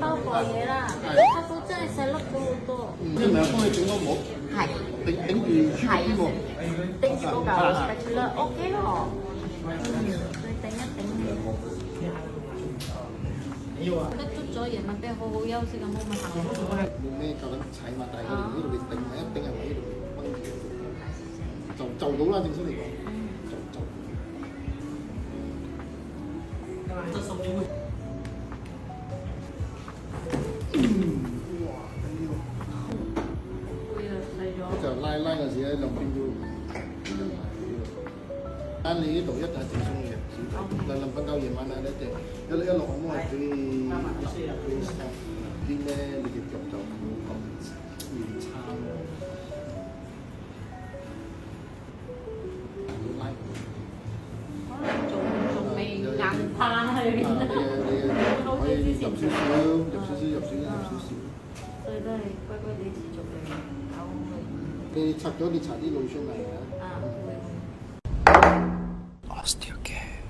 包過嘢啦，發覺真係細粒咗好多。即係咪幫你整個膜？係頂住舒服啲喎。頂住個嚿 spatula OK 咯。再頂一頂你。覺得捽咗夜晚俾好好休息咁，冇咪行路。冇咩夠膽踩嘛，但係我哋呢度你頂係一頂係喺度崩住，就到啦，正式嚟講，就。哇！就拉嗰時咧，兩邊都但你呢度一定係正宗嘅，兩瞓覺夜晚啊，一定一落按摩係佢啲咩？你嘅腳就冇咁亂撐咯。拉可能仲未硬化去。可以入少少。所以都係乖乖地持續嚟搞佢。你擦咗你搽啲露出嚟啊！啊，會。Osteocare。